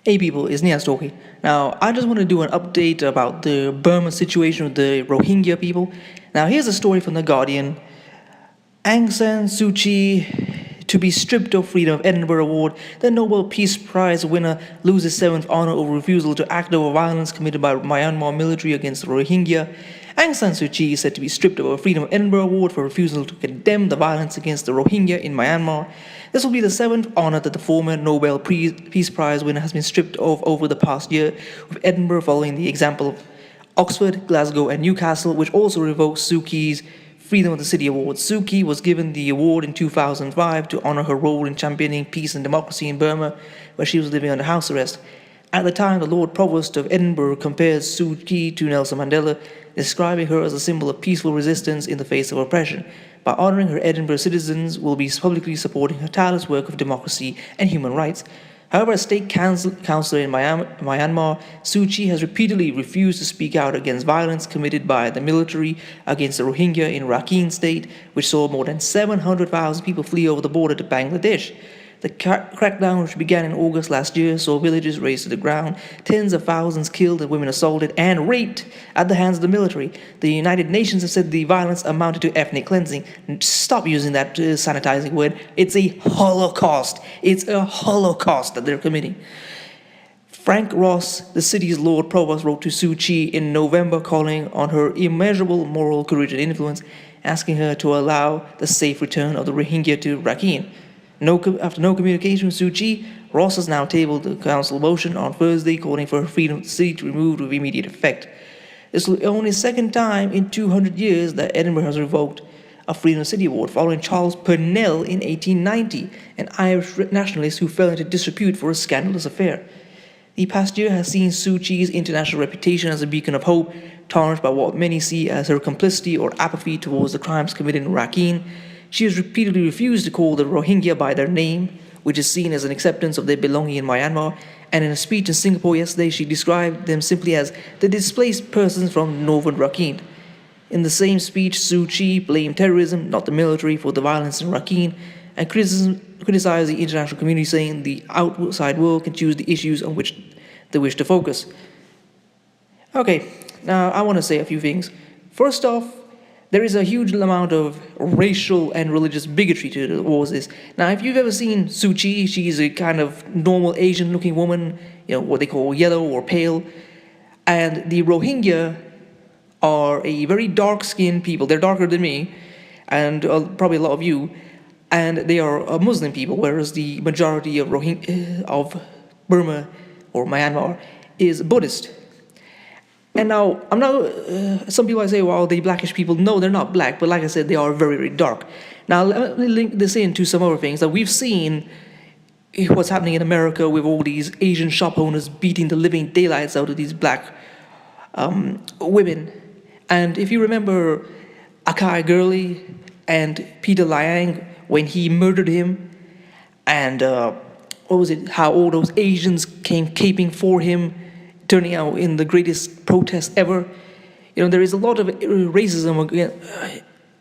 Hey people, it's Nias talking. Now, I just want to do an update about the Burma situation with the Rohingya people. Now, here's a story from The Guardian. Aung San Suu Kyi to be stripped of Freedom of Edinburgh Award. The Nobel Peace Prize winner loses seventh honor over refusal to act over violence committed by Myanmar military against the Rohingya. Aung San Suu Kyi is said to be stripped of a Freedom of Edinburgh Award for refusal to condemn the violence against the Rohingya in Myanmar. This will be the seventh honor that the former Nobel Peace Prize winner has been stripped of over the past year, with Edinburgh following the example of Oxford, Glasgow, and Newcastle, which also revoked Suu Kyi's Freedom of the City Award. Suu Kyi was given the award in 2005 to honor her role in championing peace and democracy in Burma, where she was living under house arrest. At the time, the Lord Provost of Edinburgh compares Suu Kyi to Nelson Mandela, describing her as a symbol of peaceful resistance in the face of oppression. By honoring her, Edinburgh citizens will be publicly supporting her tireless work of democracy and human rights. However, as state councillor in Myanmar, Suu Kyi has repeatedly refused to speak out against violence committed by the military against the Rohingya in Rakhine State, which saw more than 700,000 people flee over the border to Bangladesh. The crackdown, which began in August last year, saw villages razed to the ground, tens of thousands killed and women assaulted and raped at the hands of the military. The United Nations have said the violence amounted to ethnic cleansing. Stop using that sanitizing word. It's a holocaust. It's a holocaust that they're committing. Frank Ross, the city's Lord Provost, wrote to Suu Kyi in November calling on her immeasurable moral courage and influence, asking her to allow the safe return of the Rohingya to Rakhine. After no communication with Suu Kyi, Ross has now tabled the council motion on Thursday calling for her freedom of the city to be removed with immediate effect. This is the only second time in 200 years that Edinburgh has revoked a Freedom of the City Award, following Charles Purnell in 1890, an Irish nationalist who fell into disrepute for a scandalous affair. The past year has seen Suu Kyi's international reputation as a beacon of hope tarnished by what many see as her complicity or apathy towards the crimes committed in Rakhine. She has repeatedly refused to call the Rohingya by their name, which is seen as an acceptance of their belonging in Myanmar, and in a speech in Singapore yesterday, she described them simply as the displaced persons from northern Rakhine. In the same speech, Suu Kyi blamed terrorism, not the military, for the violence in Rakhine, and criticized the international community, saying the outside world can choose the issues on which they wish to focus. Okay, now I want to say a few things. First off, there is a huge amount of racial and religious bigotry towards this. Now, if you've ever seen Suu Kyi, she's a kind of normal Asian-looking woman, what they call yellow or pale. And the Rohingya are a very dark-skinned people. They're darker than me, and probably a lot of you. And they are a Muslim people, whereas the majority of Burma or Myanmar is Buddhist. And now, I'm not, some people say, well, they blackish people. No, they're not black, but like I said, they are very, very dark. Now, let me link this into some other things that we've seen what's happening in America with all these Asian shop owners beating the living daylights out of these black women. And if you remember Akai Gurley and Peter Liang when he murdered him, and how all those Asians came caping for him, turning out in the greatest protest ever. There is a lot of racism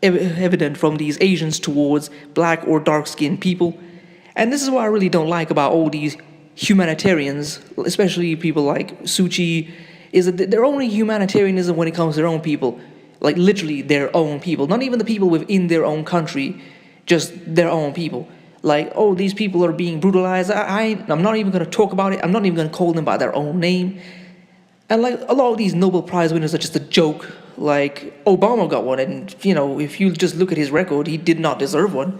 evident from these Asians towards black or dark-skinned people. And this is what I really don't like about all these humanitarians, especially people like Suu Kyi, is that they're only humanitarianism when it comes to their own people. Like literally their own people. Not even the people within their own country, just their own people. Like, oh, these people are being brutalized. I'm not even going to talk about it. I'm not even going to call them by their own name. And like a lot of these Nobel Prize winners are just a joke. Like Obama got one, and if you just look at his record, he did not deserve one.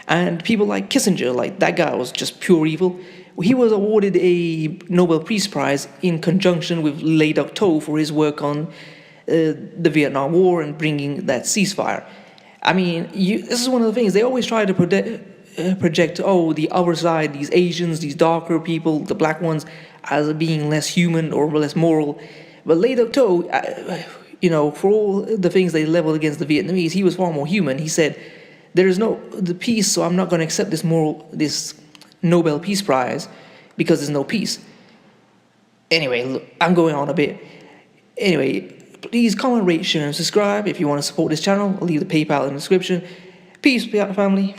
And people like Kissinger, like that guy was just pure evil. He was awarded a Nobel Peace Prize in conjunction with Le Duc Tho for his work on the Vietnam War and bringing that ceasefire. I mean, this is one of the things they always try to project, the other side, these Asians, these darker people, the black ones, as being less human or less moral. But Le Duc Tho, for all the things they leveled against the Vietnamese, he was far more human. He said, there is the peace, so I'm not going to accept this Nobel Peace Prize because there's no peace. Anyway, look, I'm going on a bit. Anyway, please comment, rate, share, and subscribe. If you want to support this channel, I'll leave the PayPal in the description. Peace, family.